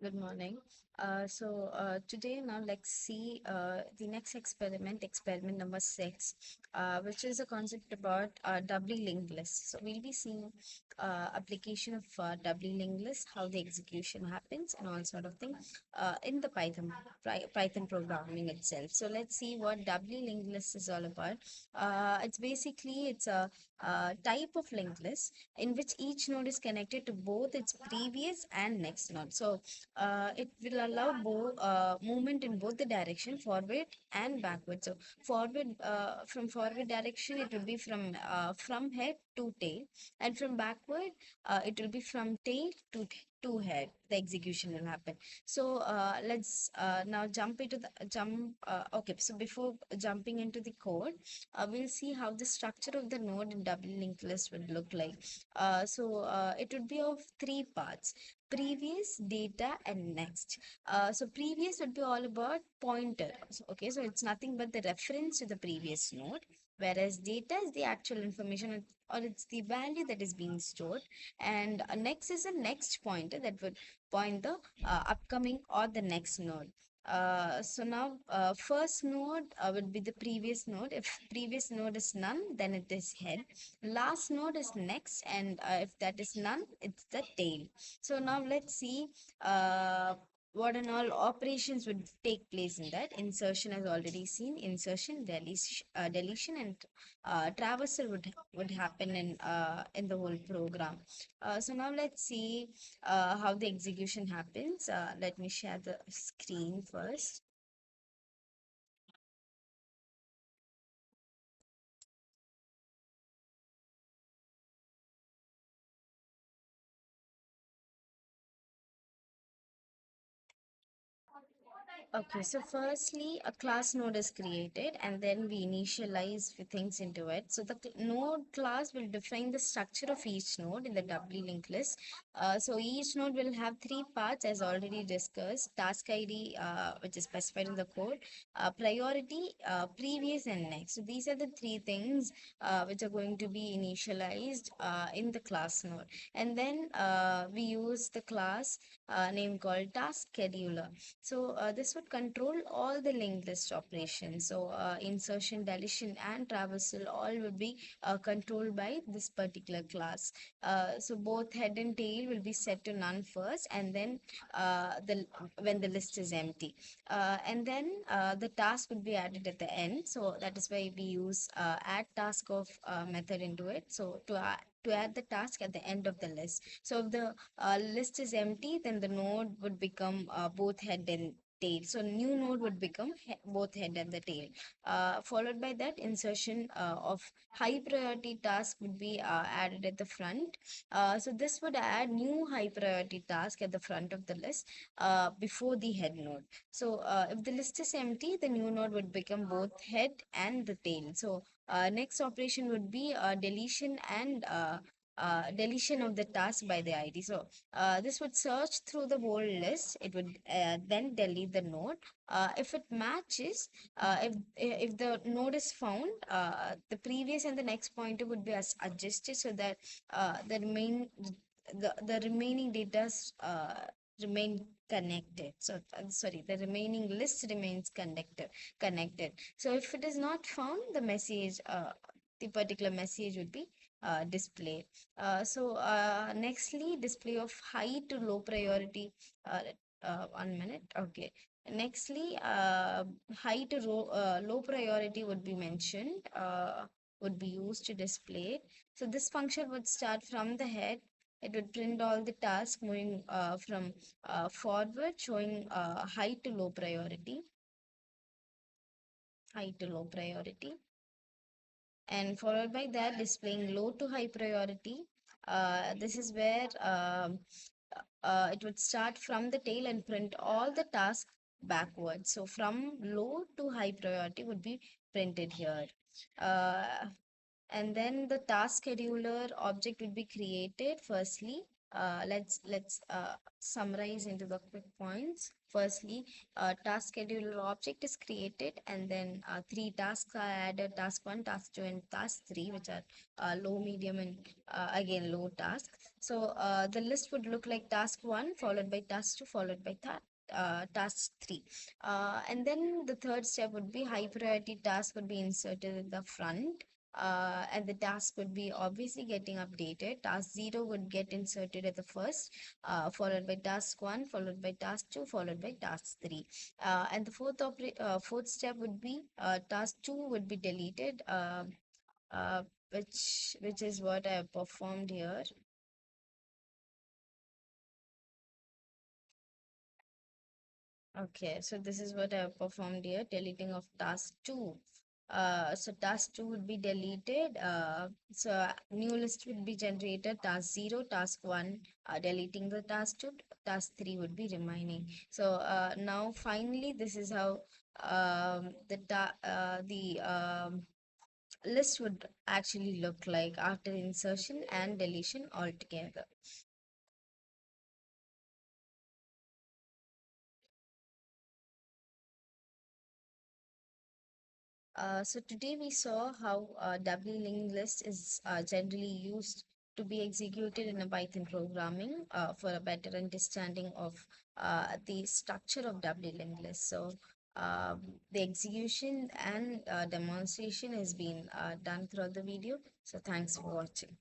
Good morning. Today now let's see the next experiment number 6, which is a concept about doubly linked lists. So we'll be seeing application of doubly linked list, how the execution happens, and all sort of things in the Python programming itself. So let's see what doubly linked list is all about. It's a type of linked list in which each node is connected to both its previous and next node. So it will allow movement in both the direction, forward and backward. So from forward direction, it will be from head to tail, and from backward, it will be from tail to head. The execution will happen. So let's now jump into the jump. Okay, so before jumping into the code, we'll see how the structure of the node in double linked list would look like. It would be of three parts: previous, data, and next. So previous would be all about pointer. So it's nothing but the reference to the previous node, whereas data is the actual information, or it's the value that is being stored. And next is a next pointer that would point the upcoming or the next node. First node would be the previous node. If previous node is none, then it is head. Last node is next, and if that is none, it's the tail. So now let's see what and all operations would take place in that. Insertion, as already seen, insertion, deletion, and traversal would happen in the whole program. So now let's see how the execution happens. Let me share the screen first. Okay, so firstly, a class node is created and then we initialize few things into it. So the node class will define the structure of each node in the doubly linked list. So each node will have three parts as already discussed: task ID, which is specified in the code, priority, previous, and next. So these are the three things which are going to be initialized in the class node. And then we use the class name called task scheduler. So this would control all the linked list operations. So insertion, deletion, and traversal all will be controlled by this particular class. So both head and tail will be set to none first, and then the when the list is empty, and then the task would be added at the end. So that is why we use add task of method into it. So to add the task at the end of the list. So if the list is empty, then the node would become both head and tail. So new node would become both head and the tail. Followed by that, insertion of high priority task would be added at the front. So this would add new high priority task at the front of the list before the head node. So if the list is empty, the new node would become both head and the tail. So next operation would be deletion of the task by the ID. So this would search through the whole list. It would then delete the node. If it matches, if the node is found, the previous and the next pointer would be adjusted so that the remaining data remain connected. So sorry, the remaining list remains connected. So if it is not found, the particular message would be displayed. Nextly, display of high to low priority. One minute. Okay. Nextly, high to low priority would be mentioned, would be used to display it. So this function would start from the head. It would print all the tasks moving from forward, showing high to low priority, and followed by that displaying low to high priority. This is where it would start from the tail and print all the tasks backwards. So from low to high priority would be printed here. Uh, and then the task scheduler object will be created. Firstly, let's summarize into the quick points. Firstly, task scheduler object is created, and then three tasks are added: task 1, task 2, and task 3, which are low, medium, and again low tasks. So the list would look like task 1 followed by task 2 followed by task 3. And then the third step would be high priority task would be inserted at the front. And the task would be obviously getting updated. Task 0 would get inserted at the first, followed by task 1, followed by task 2, followed by task 3. And the fourth step would be task 2 would be deleted, uh, which is what I have performed here. Okay, so this is what I have performed here, deleting of task 2. So task 2 would be deleted. So new list would be generated, task 0, task 1, deleting the task 2, task 3 would be remaining. So now finally, this is how the list would actually look like after insertion and deletion altogether. So today we saw how doubly linked list is generally used to be executed in a Python programming for a better understanding of the structure of doubly linked list. So the execution and demonstration has been done throughout the video. So thanks for watching.